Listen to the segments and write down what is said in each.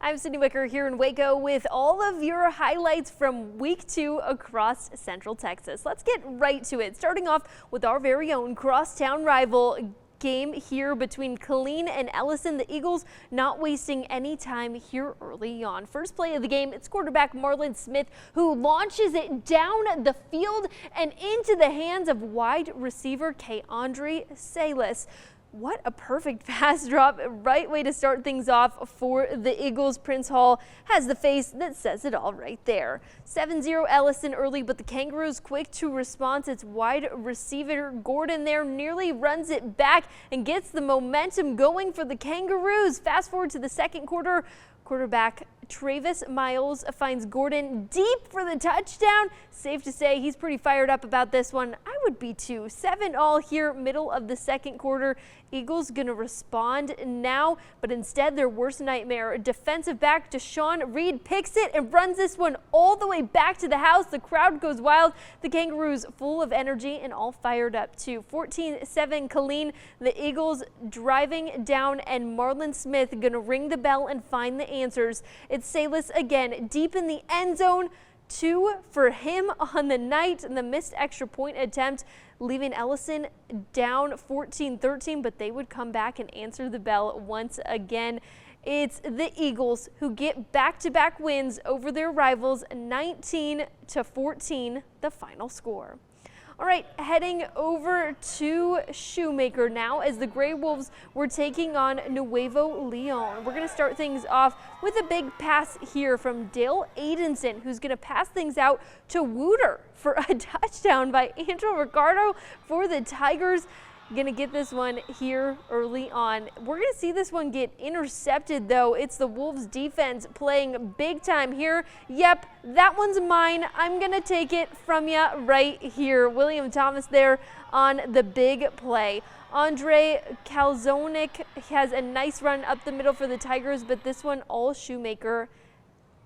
I'm Sydney Wicker here in Waco with all of your highlights from week 2 across Central Texas. Let's get right to it, starting off with our very own crosstown rival game here between Killeen and Ellison. The Eagles not wasting any time here early on. First play of the game, it's quarterback Marlon Smith who launches it down the field and into the hands of wide receiver Keandre Salas. What a perfect pass drop. Right way to start things off for the Eagles. Prince Hall has the face that says it all right there. 7-0 Ellison early, but the Kangaroos quick to response. It's wide receiver Gordon there nearly runs it back and gets the momentum going for the Kangaroos. Fast forward to the second quarter. Quarterback Travis Miles finds Gordon deep for the touchdown. Safe to say he's pretty fired up about this one. I would be too. 7-all here, middle of the second quarter. Eagles gonna respond now, but instead their worst nightmare. Defensive back Deshaun Reed picks it and runs this one all the way back to the house. The crowd goes wild. The Kangaroos full of energy and all fired up too. 14-7 Killeen. The Eagles driving down and Marlon Smith gonna ring the bell and find the answers. It's Salas again, deep in the end zone. 2 for him on the night, and the missed extra point attempt, leaving Ellison down 14-13, but they would come back and answer the bell once again. It's the Eagles who get back-to-back wins over their rivals, 19-14, the final score. All right, heading over to Shoemaker now as the Gray Wolves were taking on Nuevo Leon. We're going to start things off with a big pass here from Dale Aidenson, who's going to pass things out to Wooter for a touchdown by Angel Ricardo for the Tigers. Gonna get this one here early on. We're gonna see this one get intercepted though. It's the Wolves defense playing big time here. Yep, that one's mine. I'm gonna take it from ya right here. William Thomas there on the big play. Andre Kalzonik has a nice run up the middle for the Tigers, but this one all Shoemaker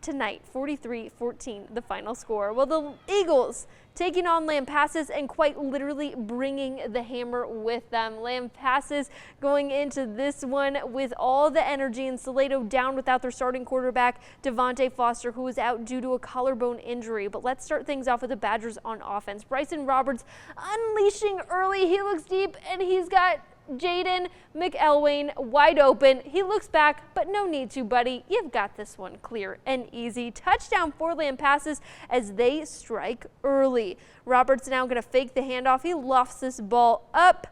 tonight. 43-14 the final score. Well, the Eagles taking on Lampasas and quite literally bringing the hammer with them. Lampasas going into this one with all the energy, and Salado down without their starting quarterback Devontae Foster, who was out due to a collarbone injury. But let's start things off with the Badgers on offense. Bryson Roberts unleashing early. He looks deep and he's got Jaden McElwain wide open. He looks back, but no need to, buddy. You've got this one clear and easy. Touchdown for Lampasas as they strike early. Roberts now going to fake the handoff. He lofts this ball up,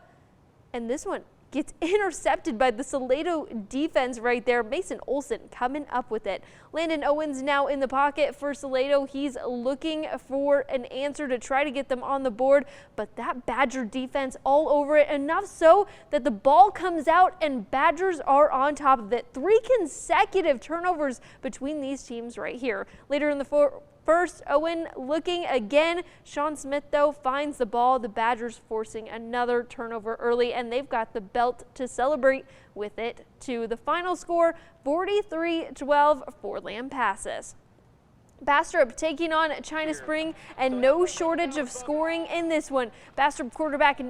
and this one gets intercepted by the Salado defense right there. Mason Olson coming up with it. Landon Owens now in the pocket for Salado. He's looking for an answer to try to get them on the board, but that Badger defense all over it, enough so that the ball comes out and Badgers are on top of it. 3 consecutive turnovers between these teams right here. Later in the first, Owen looking again. Sean Smith, though, finds the ball. The Badgers forcing another turnover early, and they've got the belt to celebrate with it too. The final score, 43-12 for Lampasas. Bastrop taking on China Spring, and no shortage of scoring in this one. Bastrop quarterback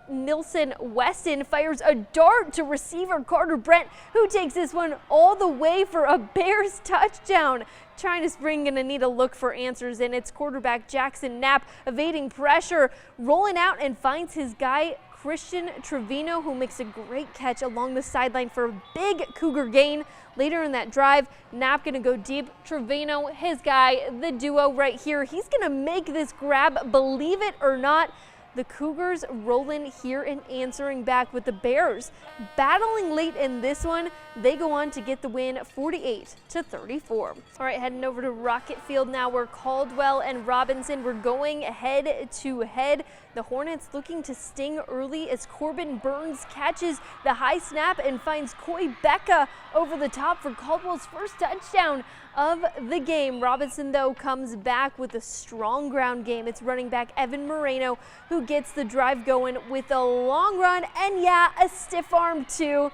Nilson Weston fires a dart to receiver Carter Brent, who takes this one all the way for a Bears touchdown. China Spring gonna need a look for answers, and it's quarterback Jackson Knapp evading pressure, rolling out and finds his guy Christian Trevino, who makes a great catch along the sideline for a big Cougar gain. Later in that drive, Knapp gonna go deep. Trevino, his guy, the duo right here. He's gonna make this grab, believe it or not. The Cougars rolling here and answering back with the Bears battling late in this one. They go on to get the win 48-34. All right, heading over to Rocket Field now, where Caldwell and Robinson were going head to head. The Hornets looking to sting early as Corbin Burns catches the high snap and finds Coy Becca over the top for Caldwell's first touchdown of the game. Robinson, though, comes back with a strong ground game. It's running back Evan Moreno who gets the drive going with a long run and, yeah, a stiff arm too.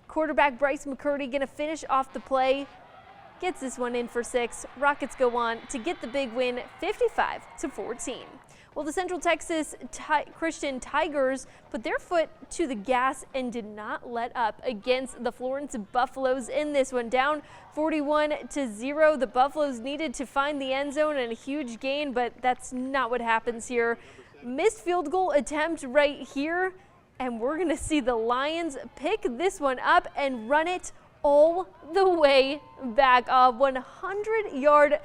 Quarterback Bryce McCurdy going to finish off the play gets this one in for 6. Rockets go on to get the big win, 55-14. Well, the Central Texas Christian Tigers put their foot to the gas and did not let up against the Florence Buffaloes in this one. Down 41-0. The Buffaloes needed to find the end zone and a huge gain, but that's not what happens here. Missed field goal attempt right here, and we're going to see the Lions pick this one up and run it all the way back. A 100-yard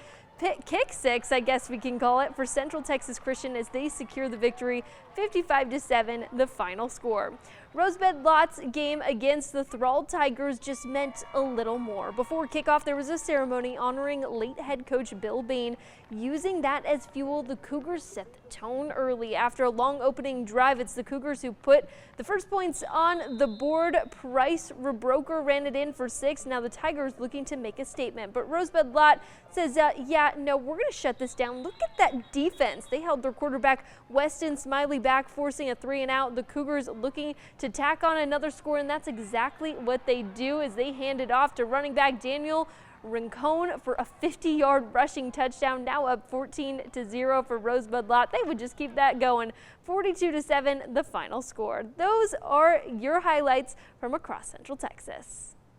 kick six, I guess we can call it, for Central Texas Christian as they secure the victory, 55-7, the final score. Rosebud Lott's game against the Thrall Tigers just meant a little more. Before kickoff, there was a ceremony honoring late head coach Bill Bain. Using that as fuel, the Cougars set the tone early. After a long opening drive, it's the Cougars who put the first points on the board. Price Rebroker ran it in for 6. Now the Tigers looking to make a statement. But Rosebud Lott says, yeah, no, we're going to shut this down. Look at that defense. They held their quarterback Weston Smiley back, forcing a 3-and-out. The Cougars looking to tack on another score, and that's exactly what they do as they hand it off to running back Daniel Rincon for a 50-yard rushing touchdown. Now up 14-0 for Rosebud Lott. They would just keep that going. 42-7, the final score. Those are your highlights from across Central Texas.